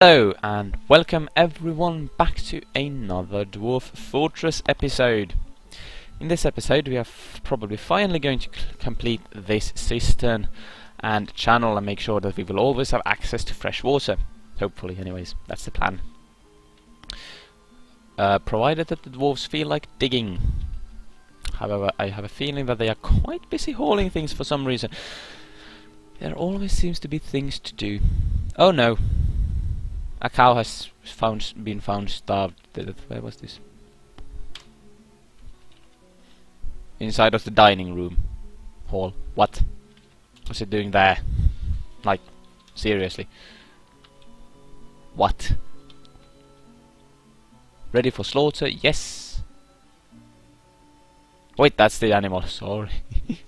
Hello and welcome everyone back to another Dwarf Fortress episode. In this episode we are probably finally going to complete this cistern and channel and make sure that we will always have access to fresh water. Hopefully, anyways, that's the plan. Provided that the dwarves feel like digging. However, I have a feeling that they are quite busy hauling things for some reason. There always seems to be things to do. Oh no! A cow has been found starved. Where was this? Inside of the dining room hall. What? What's it doing there? Like, seriously. What? Ready for slaughter? Yes. Wait, that's the animal. Sorry.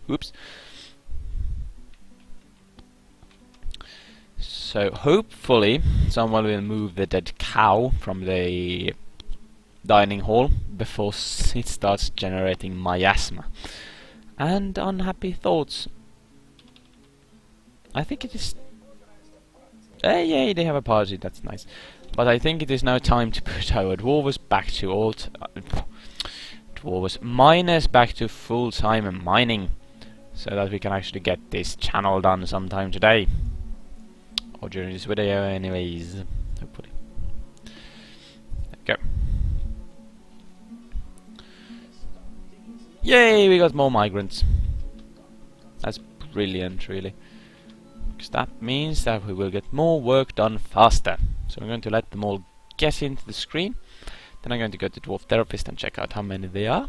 Oops. So hopefully someone will move the dead cow from the dining hall before it starts generating miasma and unhappy thoughts. I think it is... yay, they have a party, that's nice. But I think it is now time to put our dwarves back to miners back to full-time mining, so that we can actually get this channel done sometime today. Or during this video anyways, hopefully. There we go. Yay, we got more migrants. That's brilliant, really. Because that means that we will get more work done faster. So I'm going to let them all get into the screen. Then I'm going to go to Dwarf Therapist and check out how many they are.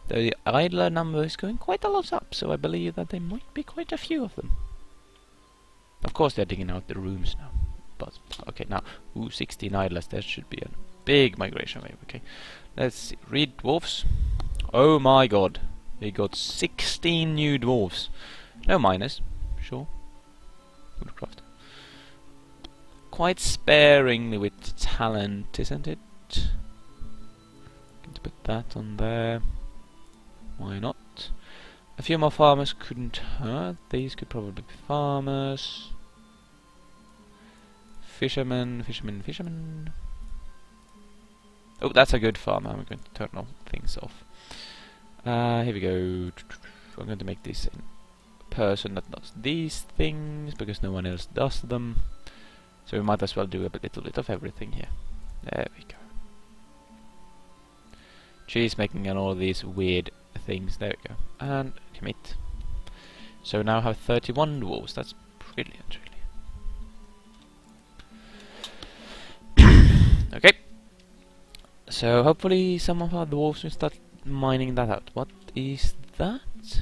The idler number is going quite a lot up, so I believe that there might be quite a few of them. Of course they're digging out the rooms now. But, okay, now, 16 idlers, there should be a big migration wave, okay. Let's see, read dwarfs. Oh my god, we got 16 new dwarfs. No miners, sure. Woodcraft. Quite sparingly with talent, isn't it? Going to put that on there. Why not? A few more farmers couldn't hurt. These could probably be farmers. Fishermen, fishermen, fishermen. Oh, that's a good farmer. I'm going to turn all things off. Here we go. I'm going to make this a person that does these things, because no one else does them. So we might as well do a little bit of everything here. There we go. She's making all these weird things. There we go. And commit. So now I have 31 dwarves. That's brilliant, really. Okay. So hopefully some of our dwarves will start mining that out. What is that?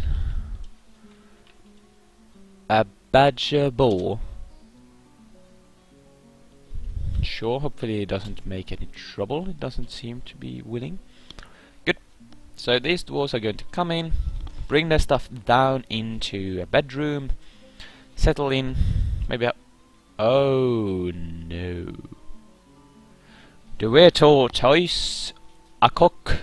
A badger boar. Sure, hopefully it doesn't make any trouble. It doesn't seem to be willing. Good. So these dwarves are going to come in, bring their stuff down into a bedroom, settle in, maybe oh no. The tortoise, a cock,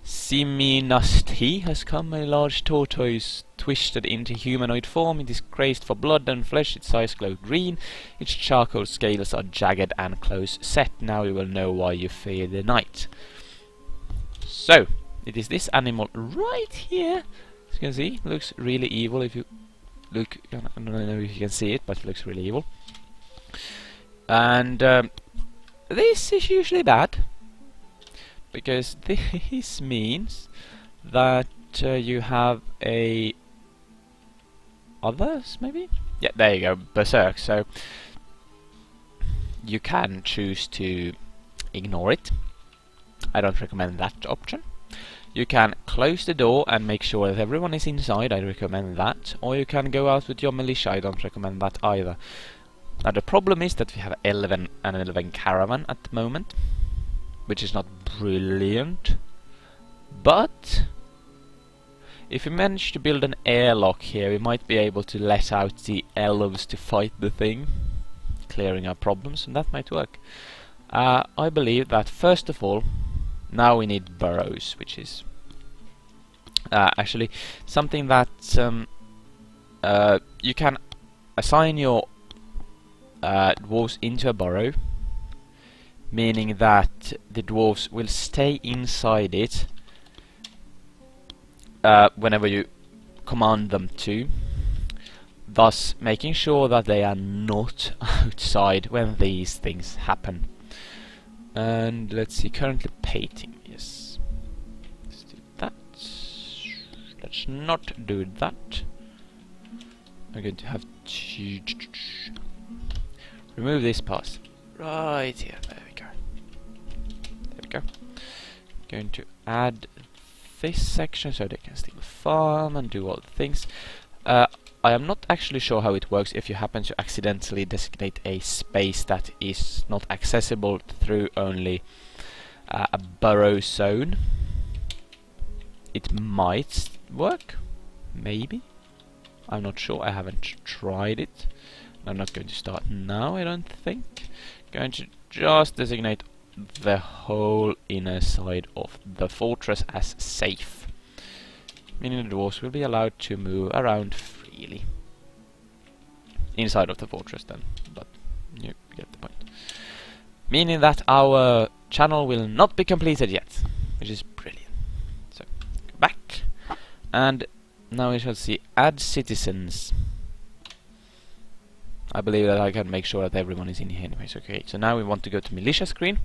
Siminasti has come, a large tortoise twisted into humanoid form. It is crazed for blood and flesh, its eyes glow green, its charcoal scales are jagged and close set. Now you will know why you fear the night. So, it is this animal right here. As you can see, looks really evil if you look. I don't know if you can see it, but it looks really evil. And this is usually bad, because this means that you have a others, maybe? Yeah, there you go, berserk. So you can choose to ignore it. I don't recommend that option. You can close the door and make sure that everyone is inside. I recommend that. Or you can go out with your militia. I don't recommend that either. Now the problem is that we have an 11 caravan at the moment, which is not brilliant. But if we manage to build an airlock here, we might be able to let out the elves to fight the thing, clearing our problems, and that might work. I believe that first of all, now we need burrows, which is actually something that you can assign your dwarves into a burrow, meaning that the dwarves will stay inside it whenever you command them to, thus making sure that they are not outside when these things happen. And let's see, currently painting, yes. Let's do that. Let's not do that. I'm going to have to remove this pass. Right here, there we go. There we go. Going to add this section so they can still farm and do all the things. I am not actually sure how it works if you happen to accidentally designate a space that is not accessible through only a burrow zone. It might work, maybe. I'm not sure, I haven't tried it. I'm not going to start now, I don't think. Going to just designate the whole inner side of the fortress as safe, meaning the dwarves will be allowed to move around freely inside of the fortress then, but you get the point. Meaning that our channel will not be completed yet, which is brilliant. So, go back, and now we shall see add citizens. I believe that I can make sure that everyone is in here anyways. Okay, so now we want to go to militia screen,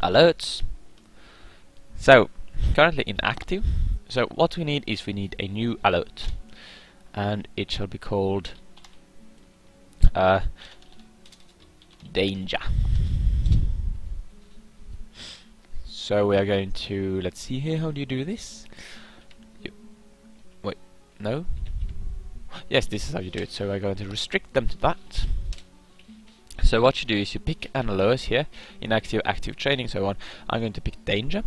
alerts. So, currently inactive. So what we need is we need a new alert, and it shall be called danger. So we are going to, let's see here, how do you do this? Wait, no? Yes, this is how you do it. So we're going to restrict them to that. So what you do is you pick an alert here, inactive, active, training, so on. I'm going to pick danger.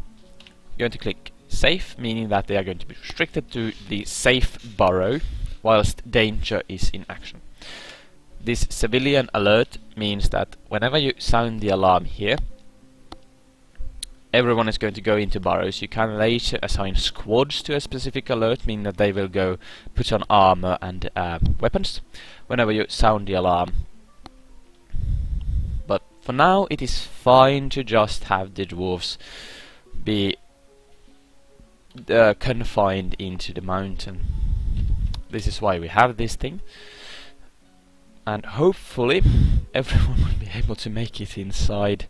You're going to click safe, meaning that they are going to be restricted to the safe burrow, whilst danger is in action. This civilian alert means that whenever you sound the alarm here, everyone is going to go into burrows. You can later assign squads to a specific alert, meaning that they will go put on armor and weapons whenever you sound the alarm. But for now it is fine to just have the dwarves be confined into the mountain. This is why we have this thing, and hopefully everyone will be able to make it inside.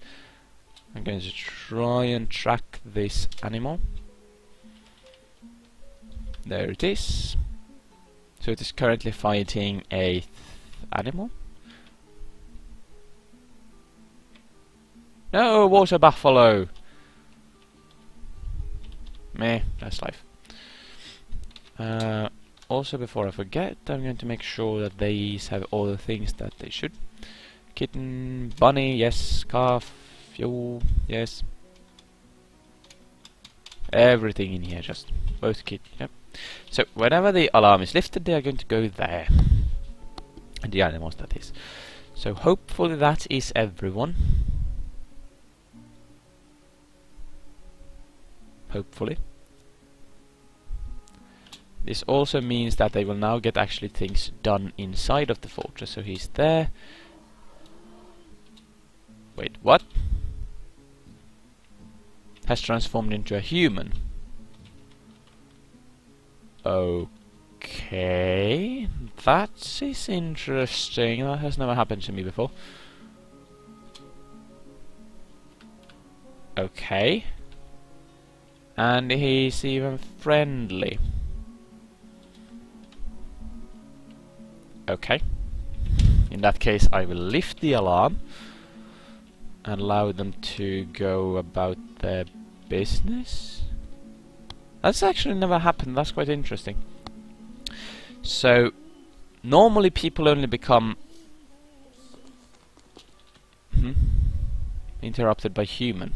I'm going to try and track this animal. There it is. So it is currently fighting a animal. No, water buffalo! Meh, that's life. Also, before I forget, I'm going to make sure that these have all the things that they should. Kitten, bunny, yes, calf, fuel, yes. Everything in here, just both kit, yep. So, whenever the alarm is lifted, they are going to go there. And the animals, that is. So, hopefully that is everyone. Hopefully. This also means that they will now get actually things done inside of the fortress. So he's there. Wait, what? Has transformed into a human. Okay, that is interesting. That has never happened to me before. Okay. And he's even friendly. Okay. In that case, I will lift the alarm and allow them to go about their business. That's actually never happened. That's quite interesting. So, normally people only become interrupted by human.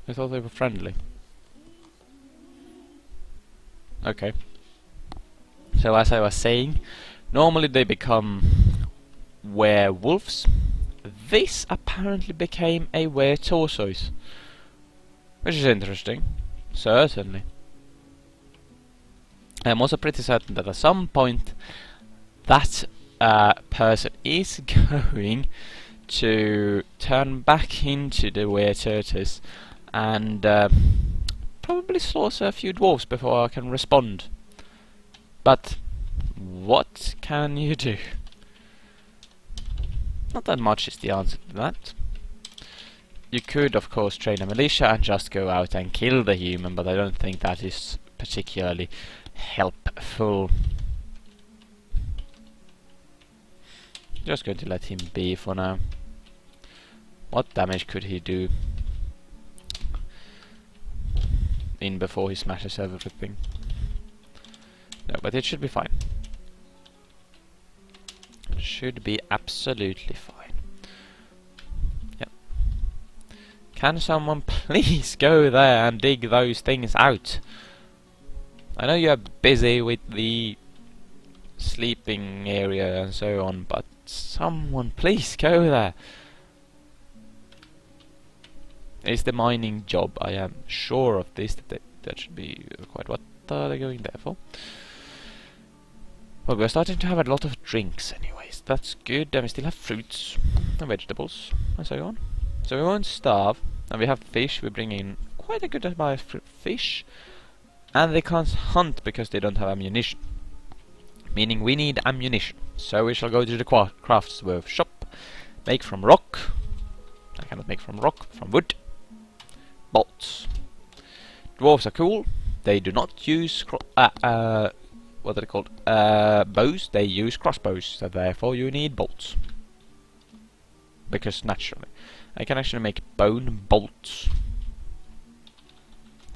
I thought they were friendly. Okay. So as I was saying, normally they become werewolves. This apparently became a were-tortoise, which is interesting. Certainly. I'm also pretty certain that at some point that person is going to turn back into the weird tortoise and probably slaughter a few dwarves before I can respond. But what can you do? Not that much is the answer to that. You could, of course, train a militia and just go out and kill the human, but I don't think that is particularly helpful. Just going to let him be for now. What damage could he do in before he smashes everything? No, but it should be fine. It should be absolutely fine. Yep. Can someone please go there and dig those things out? I know you're busy with the sleeping area and so on, but someone please go there. It's the mining job, I am sure of this, that should be quite. What are they going there for? Well, we're starting to have a lot of drinks anyways, that's good, and we still have fruits and vegetables and so on. So we won't starve, and we have fish, we bring in quite a good amount of fish, and they can't hunt because they don't have ammunition. Meaning we need ammunition. So we shall go to the craftsworth shop, make from rock. I cannot make from rock, from wood. Bolts. Dwarves are cool. They do not use what are they called? Bows. They use crossbows. So therefore you need bolts. Because naturally, I can actually make bone bolts.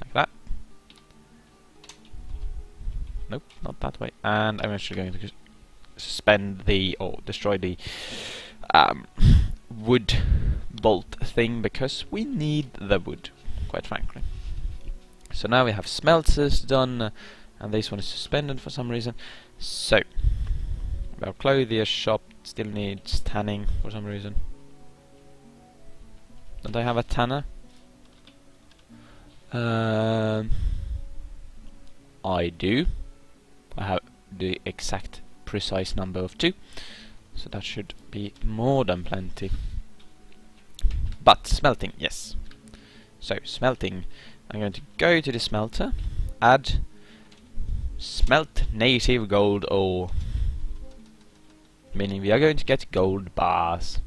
Like that. Nope, not that way. And I'm actually going to suspend the, or destroy the wood bolt thing, because we need the wood, quite frankly. So now we have smelters done, and this one is suspended for some reason. So, our clothier shop still needs tanning for some reason. Don't I have a tanner? I do. I have the exact precise number of 2, so that should be more than plenty. But smelting, yes. So smelting, I'm going to go to the smelter, add smelt native gold ore, meaning we are going to get gold bars.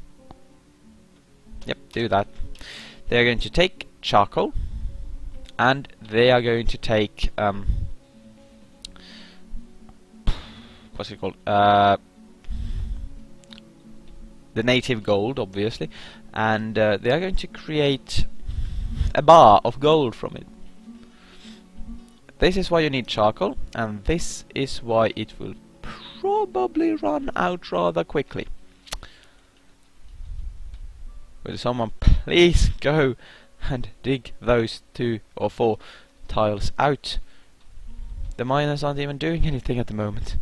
Yep, do that. They are going to take charcoal, and they are going to take what's it called? The native gold, obviously, and they are going to create a bar of gold from it. This is why you need charcoal, and this is why it will probably run out rather quickly. Will someone please go and dig those 2 or 4 tiles out? The miners aren't even doing anything at the moment.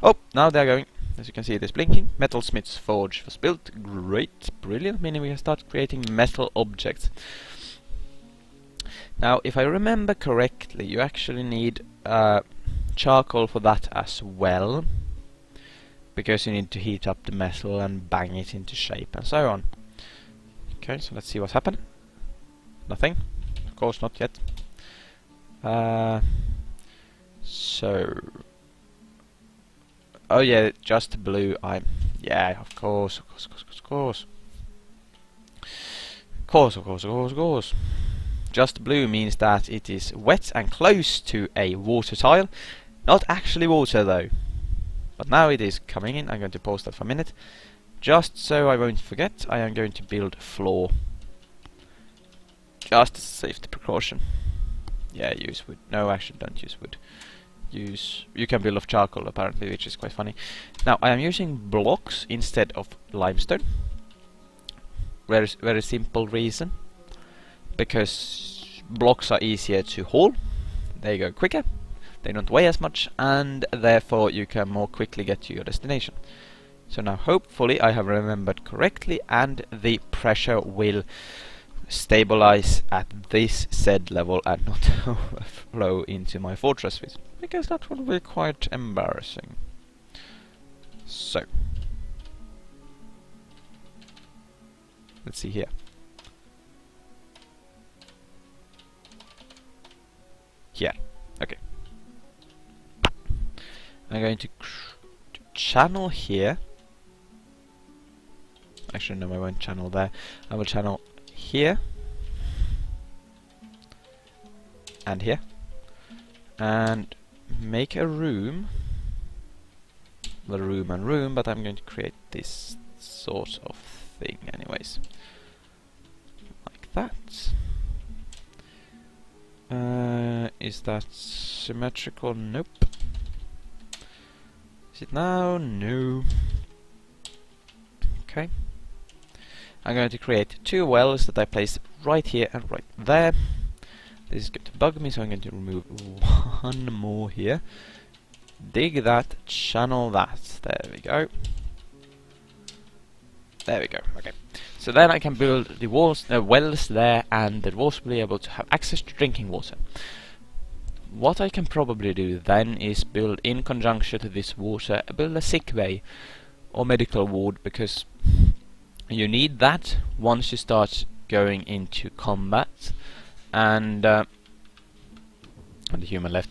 Oh, now they're going. As you can see, it is blinking. Metalsmith's Forge was built. Great, brilliant, meaning we can start creating metal objects. Now, if I remember correctly, you actually need charcoal for that as well, because you need to heat up the metal and bang it into shape and so on. Okay, so let's see what's happened. Nothing. Of course not yet. So... oh yeah, just blue. Yeah, of course. Just blue means that it is wet and close to a water tile. Not actually water though. But now it is coming in. I'm going to pause that for a minute. Just so I won't forget, I am going to build floor. Just as a safety precaution. Yeah, use wood. No, actually don't use wood. You can build off charcoal apparently, which is quite funny. Now I am using blocks instead of limestone. Very simple reason. Because blocks are easier to haul, they go quicker, they don't weigh as much, and therefore you can more quickly get to your destination. So now hopefully I have remembered correctly, and the pressure will stabilize at this Z level and not overflow into my fortress, because that would be quite embarrassing. So, let's see here. Here, okay. I'm going to channel here. Actually, no, I won't channel there. I will channel here and here, and make a room. The room and room, but I'm going to create this sort of thing, anyways, like that. Is that symmetrical? Nope. Is it now? No. Okay. I'm going to create two wells that I place right here and right there. This is going to bug me, so I'm going to remove one more here. Dig that, channel that. There we go. There we go. Okay. So then I can build the wells there, and the dwarves will be able to have access to drinking water. What I can probably do then is build, in conjunction to this water, build a sick bay or medical ward, because you need that once you start going into combat. And the human left.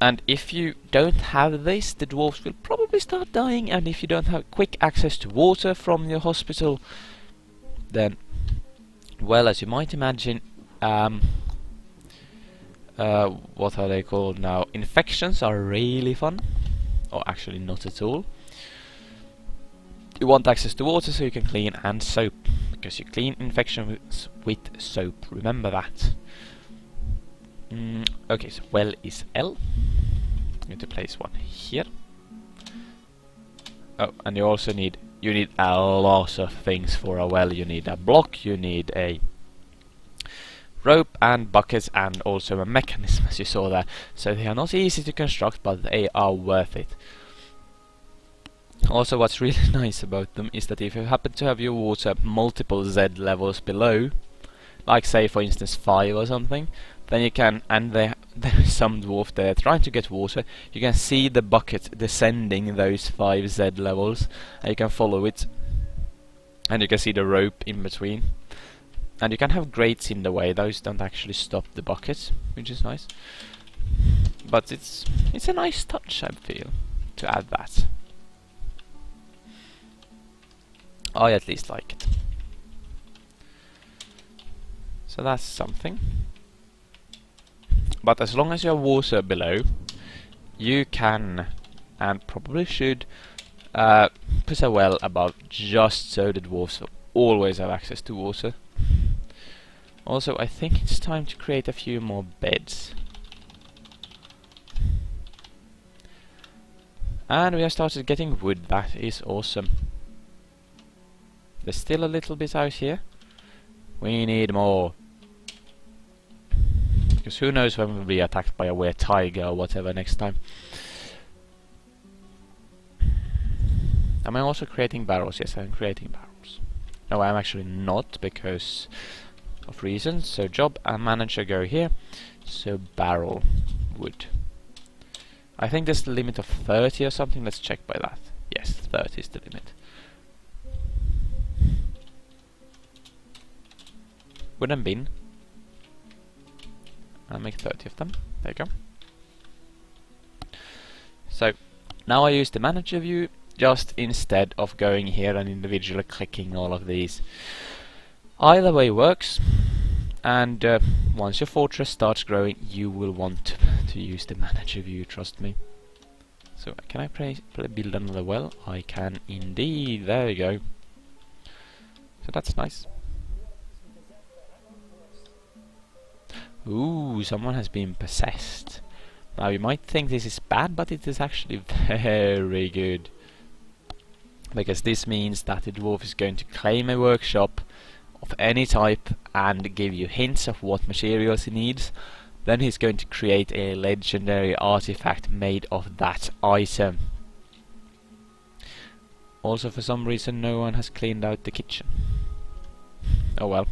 And if you don't have this, the dwarves will probably start dying, and if you don't have quick access to water from your hospital, then, well, as you might imagine, what are they called now? Infections are really fun. Or actually not at all. You want access to water so you can clean, and soap, because you clean infections with soap, remember that. Okay, so well is L. I'm going to place one here. Oh, and you also need a lot of things for a well. You need a block, you need a rope and buckets, and also a mechanism, as you saw there. So they are not easy to construct, but they are worth it. Also, what's really nice about them is that if you happen to have your water multiple Z levels below, like say for instance 5 or something, then you can, and there is some dwarf there trying to get water, you can see the bucket descending those 5 Z levels, and you can follow it, and you can see the rope in between. And you can have grates in the way, those don't actually stop the bucket, which is nice. But it's a nice touch, I feel, to add that. I at least like it. So that's something. But as long as you have water below, you can, and probably should, put a well above, just so the dwarves will always have access to water. Also, I think it's time to create a few more beds. And we have started getting wood, that is awesome. There's still a little bit out here. We need more. Because who knows when we'll be attacked by a weird tiger or whatever next time. Am I also creating barrels? Yes, I'm creating barrels. No, I'm actually not, because of reasons. So job and manager go here. So barrel wood. I think there's the limit of 30 or something. Let's check by that. Yes, 30 is the limit. Wooden bin. I'll make 30 of them. There you go. So now I use the manager view just instead of going here and individually clicking all of these. Either way works, and once your fortress starts growing, you will want to use the manager view, trust me. So can I build another well? I can indeed. There we go. So that's nice. Ooh, someone has been possessed. Now you might think this is bad, but it is actually very good. Because this means that the dwarf is going to claim a workshop of any type and give you hints of what materials he needs. Then he's going to create a legendary artifact made of that item. Also, for some reason, no one has cleaned out the kitchen. Oh well.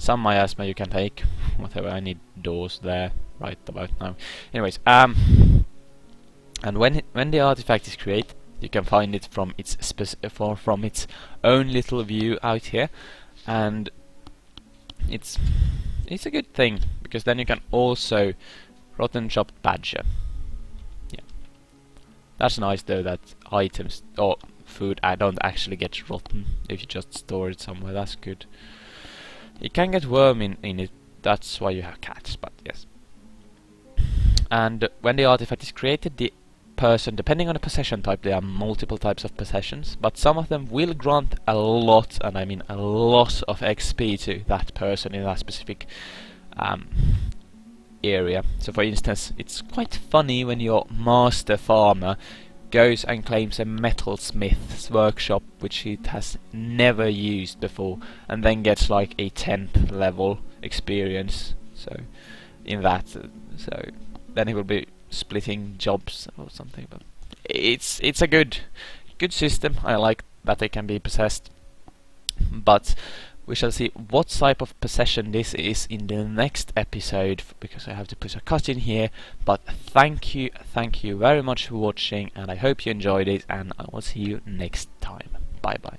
Some miasma you can take. Whatever, I need doors there right about now. Anyways, and when the artifact is created, you can find it from its from its own little view out here, and it's a good thing because then you can also rotten chopped badger. Yeah, that's nice though, that items or food don't actually get rotten if you just store it somewhere. That's good. It can get worm in it. That's why you have cats, but yes. And when the artifact is created, the person, depending on the possession type, there are multiple types of possessions, but some of them will grant a lot, and I mean a lot of XP to that person in that specific area. So for instance, it's quite funny when your master farmer goes and claims a metalsmith's workshop which he has never used before, and then gets like a 10th level experience. So in that, so then he will be splitting jobs or something. But it's a good system. I like that they can be possessed, but we shall see what type of possession this is in the next episode, because I have to put a cut in here. But thank you very much for watching, and I hope you enjoyed it, and I will see you next time. Bye bye.